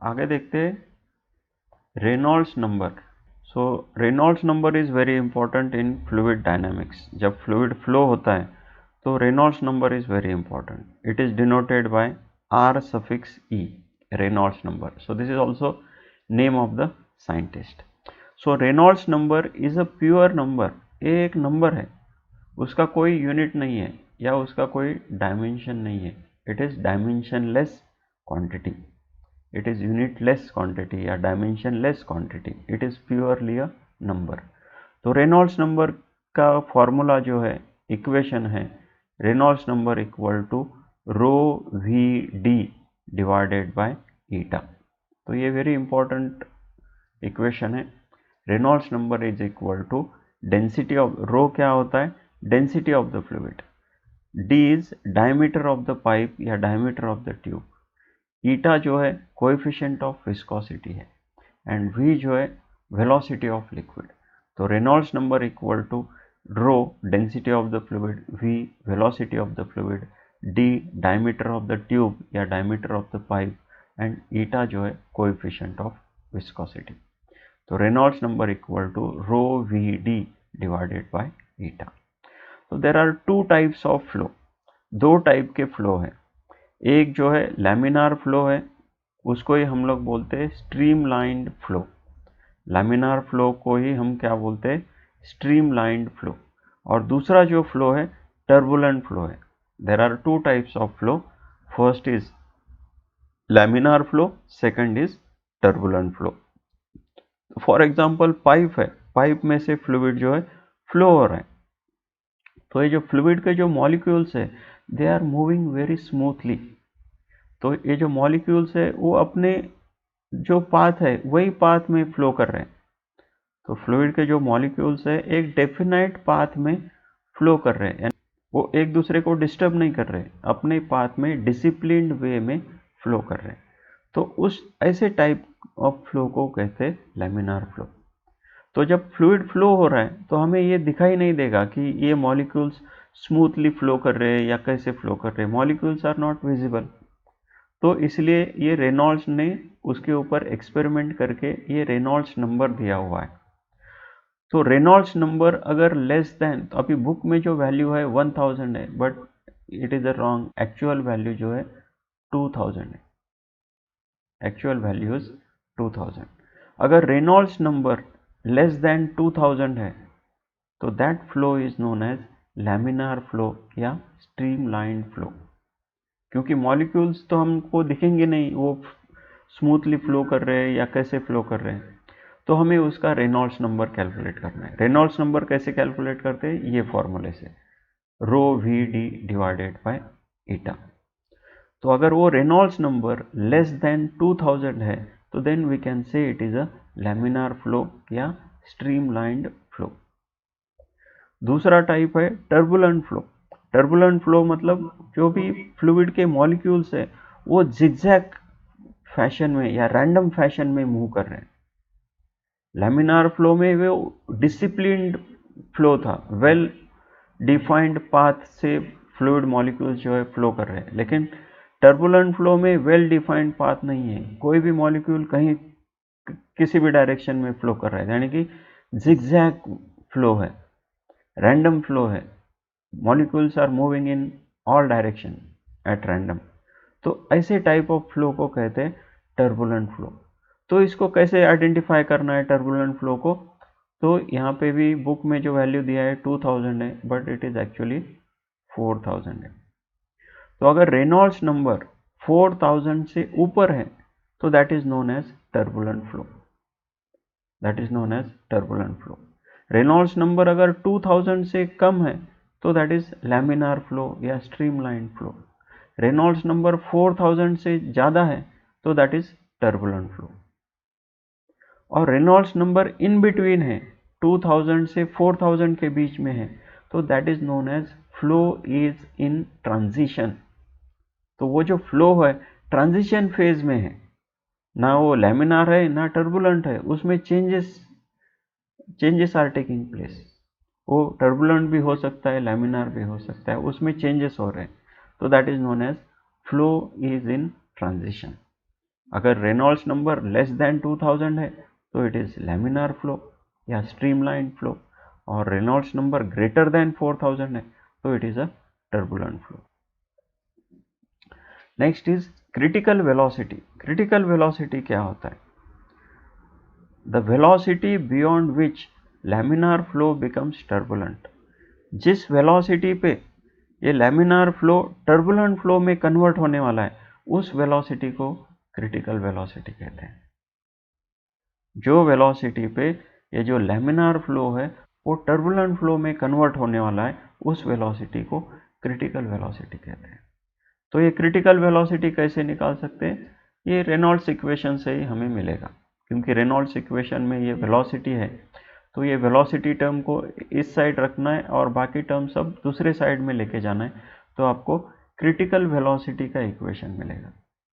आगे देखते हैं Reynolds number. So Reynolds number is very important in fluid dynamics. जब फ्लूइड फ्लो होता है तो Reynolds number is very important. It is denoted by R suffix E, Reynolds number. So this is also name of the scientist. So Reynolds number is a pure number. ये एक number है, उसका कोई unit नहीं है या उसका कोई डायमेंशन नहीं है. It is dimensionless quantity. It is unitless quantity या dimensionless quantity. It is purely a number. तो रेनॉल्ड्स नंबर का फॉर्मूला जो है, इक्वेशन है, Reynolds number equal to rho V D divided by eta. तो ये वेरी इंपॉर्टेंट इक्वेशन है. Reynolds number is equal to density of rho. क्या होता है? Density of the fluid. D is diameter of the pipe या diameter of the tube. Eta जो है coefficient of viscosity है एंड वी जो है वेलोसिटी ऑफ लिक्विड. तो Reynolds number equal to rho density of the fluid, V velocity of the fluid, D diameter of the tube या diameter of the pipe and eta जो है coefficient of viscosity. तो Reynolds number equal to rho V D divided by eta. तो there are two types of flow. दो type के flow है. एक जो है लैमिनार फ्लो है, उसको ही हम लोग बोलते हैं स्ट्रीमलाइंड फ्लो. लैमिनार फ्लो को ही हम क्या बोलते हैं? Streamlined flow. और दूसरा जो फ्लो है टर्बुलेंट फ्लो है. There are two types of flow. First is laminar flow, second is turbulent flow. For example pipe है, पाइप में से फ्लूइड जो है फ्लो हो रहा है. तो ये जो फ्लूइड के जो मॉलिक्यूल्स है they are moving very smoothly. तो ये जो मॉलिक्यूल्स है वो अपने जो पाथ है वही पाथ में फ्लो कर रहे हैं. तो फ्लूइड के जो मॉलिक्यूल्स है एक डेफिनाइट पाथ में फ्लो कर रहे हैं. वो एक दूसरे को डिस्टर्ब नहीं कर रहे, अपने पाथ में डिसिप्लिन्ड वे में फ्लो कर रहे हैं. तो उस ऐसे टाइप ऑफ फ्लो को कहते हैं लैमिनार फ्लो. तो जब फ्लूइड फ्लो हो रहा है तो हमें ये दिखाई नहीं देगा कि ये मॉलिक्यूल्स स्मूथली फ्लो कर रहे हैं या कैसे फ्लो कर रहे हैं. Molecules are not visible. तो इसलिए ये रेनॉल्ड्स ने उसके ऊपर एक्सपेरिमेंट करके ये रेनॉल्ड्स नंबर दिया हुआ है. तो रेनॉल्ड्स नंबर अगर लेस देन, तो अभी बुक में जो वैल्यू है 1000 है, but it is a wrong. Actual value जो है 2000 है. Actual value is 2000. अगर रेनॉल्ड्स नंबर लेस देन 2000 है तो that flow is known as laminar flow या स्ट्रीमलाइंड फ्लो. क्योंकि मॉलिक्यूल्स तो हमको दिखेंगे नहीं वो स्मूथली फ्लो कर रहे हैं या कैसे फ्लो कर रहे हैं. तो हमें उसका रेनॉल्ड्स नंबर कैलकुलेट करना है. रेनॉल्ड्स नंबर कैसे कैलकुलेट करते हैं? ये फॉर्मूले से, rho V D divided by eta. तो अगर वो रेनॉल्ड्स नंबर लेस देन 2000 है तो then we can say it is a laminar flow या स्ट्रीमलाइंड फ्लो. दूसरा टाइप है टर्बुलेंट फ्लो. टर्बुलेंट फ्लो मतलब जो भी फ्लूइड के मॉलिक्यूल्स है वो जिगजैग फैशन में या रैंडम फैशन में मूव कर रहे हैं. लैमिनार फ्लो में वो डिसिप्लिन्ड फ्लो था, वेल डिफाइंड पाथ से फ्लूइड मॉलिक्यूल्स जो है फ्लो कर रहे हैं. लेकिन टर्बुलेंट फ्लो में वेल डिफाइंड पाथ नहीं है, कोई भी मॉलिक्यूल कहीं किसी भी डायरेक्शन में फ्लो कर रहा है, यानी कि जिगजैग फ्लो है, रैंडम फ्लो है. Molecules are moving in all direction at random. तो ऐसे टाइप ऑफ फ्लो को कहते हैं टर्बुलेंट फ्लो. तो इसको कैसे आइडेंटिफाई करना है टर्बुलेंट फ्लो को? तो यहाँ पे भी बुक में जो वैल्यू दिया है 2000 है, बट इट इज एक्चुअली 4000 है. तो अगर रेनॉल्ड्स नंबर 4000 से ऊपर है तो that is known as turbulent flow. That is known as turbulent flow. Reynolds number अगर 2000 से कम है तो दैट इज लैमिनार फ्लो या स्ट्रीमलाइन फ्लो. रेनॉल्ड्स नंबर 4000 से ज़्यादा है तो दैट इज टर्बुलेंट फ्लो. और रेनॉल्ड्स नंबर इन बिटवीन है, 2000 से 4000 के बीच में है, तो that is known as flow is in transition. तो वो जो फ्लो है ट्रांजिशन फेज में है, ना वो लैमिनार है ना टर्बुलेंट है, उसमें चेंजेस आर टेकिंग प्लेस. वो टर्बुलेंट भी हो सकता है, लैमिनार भी हो सकता है, उसमें चेंजेस हो रहे हैं. तो that is known as flow is in transition. अगर रेनॉल्ड्स नंबर लेस देन 2000 है तो इट इज लैमिनार फ्लो या स्ट्रीमलाइन फ्लो, और रेनॉल्ड्स नंबर ग्रेटर देन 4000 है तो it is a turbulent flow. Next is critical velocity. Critical velocity क्या होता है? The velocity beyond which laminar flow becomes turbulent. जिस वेलोसिटी पे ये लैमिनार फ्लो टर्बुलेंट फ्लो में कन्वर्ट होने वाला है उस वेलोसिटी को क्रिटिकल वेलोसिटी कहते हैं। जो वेलोसिटी पे ये जो लैमिनार फ्लो है वो टर्बुलेंट फ्लो में कन्वर्ट होने वाला है उस वेलोसिटी को क्रिटिकल वेलोसिटी कहते हैं। तो ये क्रिटिकल वेलोसिटी कैसे निकाल सकते हैं? ये रेनॉल्ड्स इक्वेशन से ही हमें मिलेगा, क्योंकि रेनॉल्ड्स इक्वेशन में ये वेलोसिटी है तो ये वेलोसिटी टर्म को इस साइड रखना है और बाकी टर्म सब दूसरे साइड में लेके जाना है, तो आपको क्रिटिकल वेलोसिटी का इक्वेशन मिलेगा।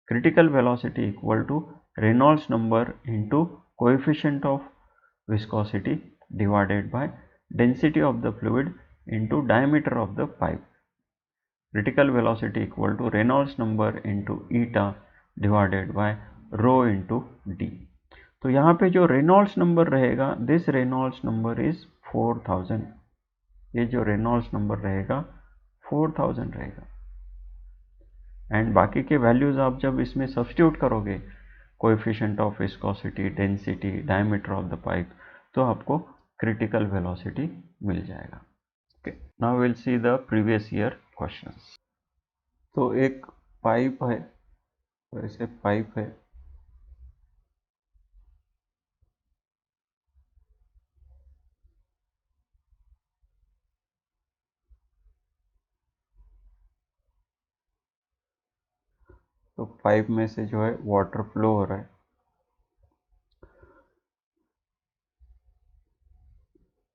Critical velocity equal to Reynolds number into coefficient of viscosity divided by density of the fluid into diameter of the pipe. Critical velocity equal to Reynolds number into eta divided by rho into D. तो यहाँ पे जो Reynolds number रहेगा, this Reynolds number is 4000। ये जो Reynolds number रहेगा 4000 रहेगा, and बाकी के वैल्यूज आप जब इसमें सब्स्टिट्यूट करोगे, coefficient of viscosity, density, diameter of the pipe, तो आपको क्रिटिकल वेलोसिटी मिल जाएगा। Okay, now will see the previous year questions. तो एक पाइप है, तो ऐसे पाइप है, तो पाइप में से जो है वाटर फ्लो हो रहा है।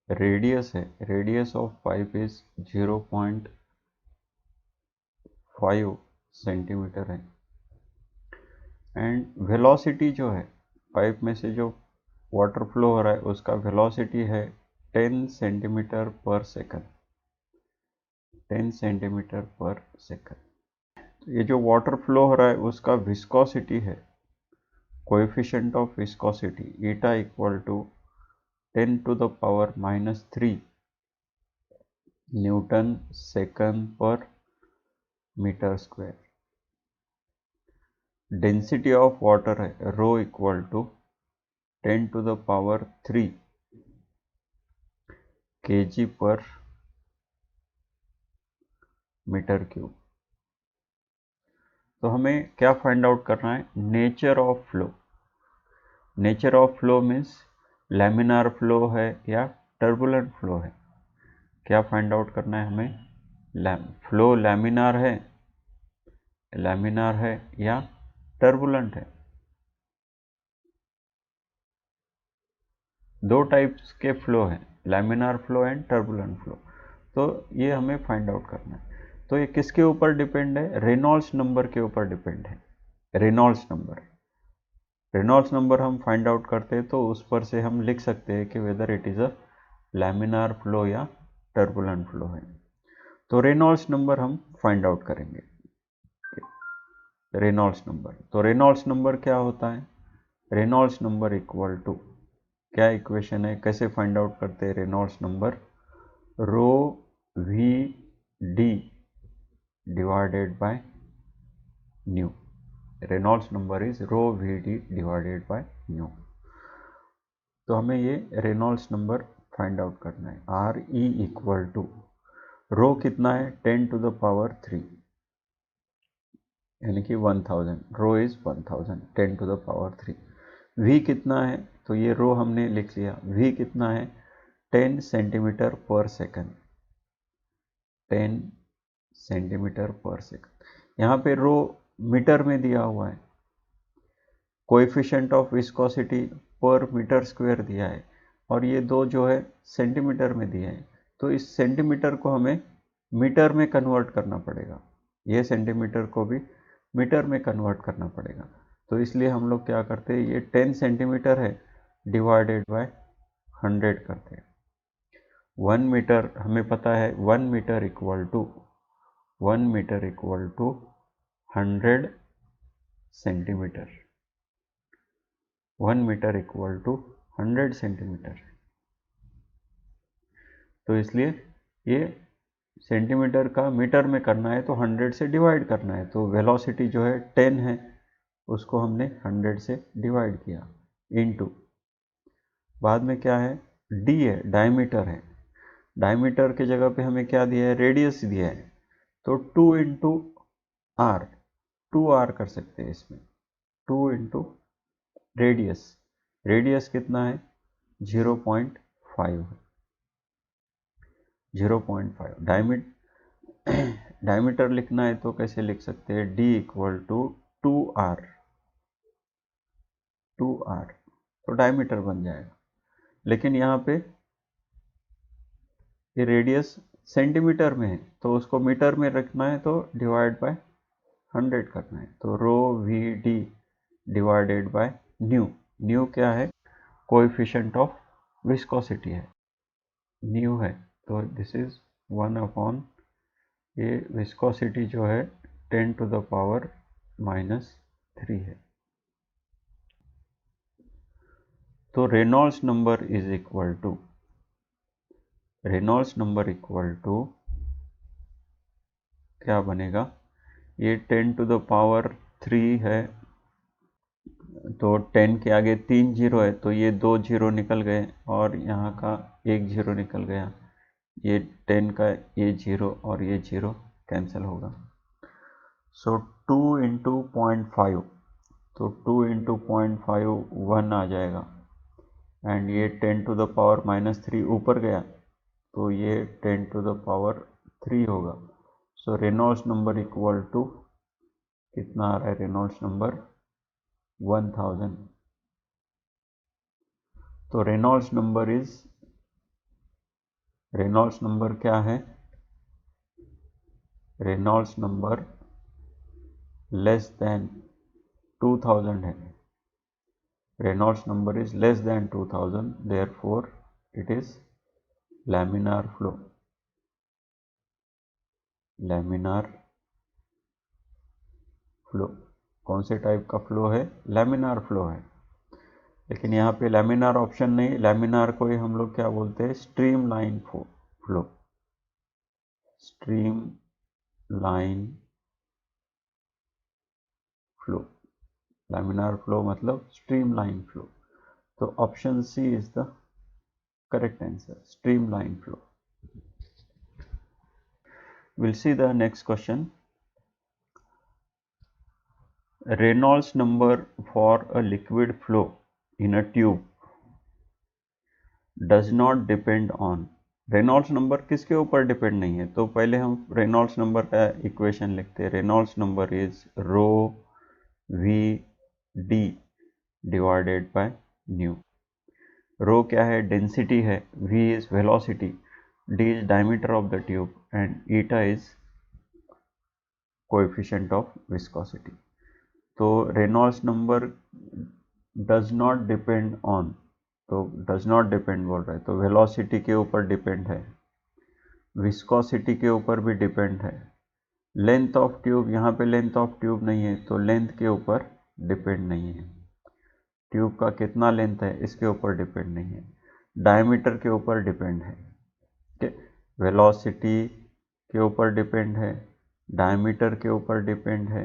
रेडियस है, radius of pipe is 0.5 centimetre है, एंड वेलोसिटी जो है पाइप में से जो वाटर फ्लो हो रहा है उसका वेलोसिटी है 10 सेंटीमीटर पर सेकंड। 10 सेंटीमीटर पर सेकंड। तो ये जो वाटर फ्लो हो रहा है उसका विस्कोसिटी है, coefficient of viscosity eta equal to 10 to the power -3 newton second per metre square. Density of water है rho equal to 10 to the power 3 kg per metre cube. तो हमें क्या फाइंड आउट करना है? Nature of flow. Nature of flow means laminar flow है या turbulent flow है। क्या फाइंड आउट करना है हमें? फ्लो लैमिनार है या टर्बुलेंट है। दो टाइप्स के फ्लो हैं, laminar flow and turbulent flow. तो ये हमें फाइंड आउट करना है। तो ये किसके ऊपर डिपेंड है? रेनॉल्ड्स नंबर के ऊपर डिपेंड है। रेनॉल्ड्स नंबर हम फाइंड आउट करते हैं तो उस पर से हम लिख सकते हैं कि whether it is a laminar flow या टर्बुलेंट फ्लो है। तो रेनॉल्ड्स नंबर हम फाइंड आउट करेंगे। रेनॉल्ड्स नंबर, तो रेनॉल्ड्स नंबर क्या होता है? रेनॉल्ड्स नंबर इक्वल टू, क्या इक्वेशन है, कैसे फाइंड आउट करते हैं Reynolds number? Rho V D divided by nu. Reynolds number is rho V D divided by nu. तो हमें ये रेनॉल्ड्स नंबर फाइंड आउट करना है। आर ई इक्वल टू, रो कितना है? 10 टू द पावर 3 यानी कि 1000। Rho is 1000, 10 to the power 3। V कितना है? तो ये रो हमने लिख लिया। वी कितना है? 10 सेंटीमीटर पर सेकंड। 10 सेंटीमीटर पर सेकंड। यहाँ पे रो मीटर में दिया हुआ है, कोएफिशिएंट ऑफ विस्कोसिटी पर मीटर स्क्वायर दिया है, और ये दो जो है सेंटीमीटर में दिए हैं। तो इस सेंटीमीटर को हमें मीटर में कन्वर्ट करना पड़ेगा, ये सेंटीमीटर को भी मीटर में कन्वर्ट करना पड़ेगा। तो इसलिए हम लोग क्या करते हैं, ये 10 सेंटीमीटर है डिवाइडेड बाय 100 करते हैं। 1 मीटर हमें पता है, 1 metre equal to 100 centimetre. 1 metre equal to 100 centimetre. तो इसलिए ये सेंटीमीटर का मीटर में करना है तो 100 से डिवाइड करना है। तो वेलोसिटी जो है 10 है, उसको हमने 100 से डिवाइड किया इनटू, बाद में क्या है, डी है, डायमीटर है। डायमीटर के जगह पे हमें क्या दिया है, रेडियस दिया है, तो 2 इंटू आर, 2r कर सकते हैं इसमें, 2 इंटू रेडियस। रेडियस कितना है, 0.5, 0.5। डायमीटर लिखना है तो कैसे लिख सकते हैं, d equal to 2r, 2r, तो डायमीटर बन जाएगा। लेकिन यहाँ पे ये रेडियस सेंटीमीटर में है तो उसको मीटर में रखना है, तो डिवाइड बाय 100 करना है। तो rho V D divided by nu. Nu क्या है, कोएफिशिएंट ऑफ विस्कोसिटी है, न्यू है, तो दिस इज 1 अपॉन, ये विस्कोसिटी जो है 10 टू द पावर -3 है। तो Reynolds number is equal to, Reynolds number equal to क्या बनेगा, ये 10 टू द पावर 3 है, तो 10 के आगे 3 जीरो है, तो ये 2 जीरो निकल गए और यहाँ का 1 जीरो निकल गया। ये 10 का ये जीरो और ये जीरो कैंसिल होगा। सो 2 इंटू 0.5, तो 2 इंटू 0.5 1 आ जाएगा, एंड ये 10 टू द पावर -3 ऊपर गया, तो ये 10 टू द पावर 3 होगा। सो रेनॉल्ड्स नंबर इक्वल टू कितना आ रहा है, रेनॉल्ड्स नंबर 1000। तो Reynolds number is, Reynolds number क्या है, रेनॉल्ड्स नंबर लेस देन 2000 है, Reynolds number is less than 2000, therefore it is laminar flow, laminar flow. कौन से टाइप का फ्लो है, लैमिनार फ्लो है। लेकिन यहाँ पे लैमिनार ऑप्शन नहीं, लैमिनार को ही हम लोग क्या बोलते हैं, streamline flow, streamline flow, laminar flow मतलब स्ट्रीम लाइन फ्लो। तो option C is the correct answer, streamline flow. We'll see the next question. Reynolds number for a liquid flow in a tube does not depend on, Reynolds number किसके ऊपर depend नहीं है, तो पहले हम Reynolds number का equation लिखते हैं। Reynolds number is rho V D divided by nu. Rho क्या है, डेंसिटी है, V is velocity, D is diameter of the tube, and eta is coefficient of viscosity. तो Reynolds number does not depend on, तो does not depend बोल रहा है, तो velocity के ऊपर डिपेंड है, विस्कोसिटी के ऊपर भी डिपेंड है, लेंथ ऑफ ट्यूब, यहाँ पे लेंथ ऑफ ट्यूब नहीं है तो लेंथ के ऊपर डिपेंड नहीं है, ट्यूब का कितना लेंथ है इसके ऊपर डिपेंड नहीं है, डायमीटर के ऊपर डिपेंड है, ठीक, वेलोसिटी के ऊपर डिपेंड है, डायमीटर के ऊपर डिपेंड है,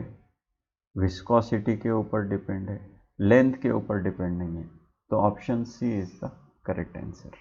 विस्कोसिटी के ऊपर डिपेंड है, लेंथ के ऊपर डिपेंड नहीं है। तो option C is the correct answer.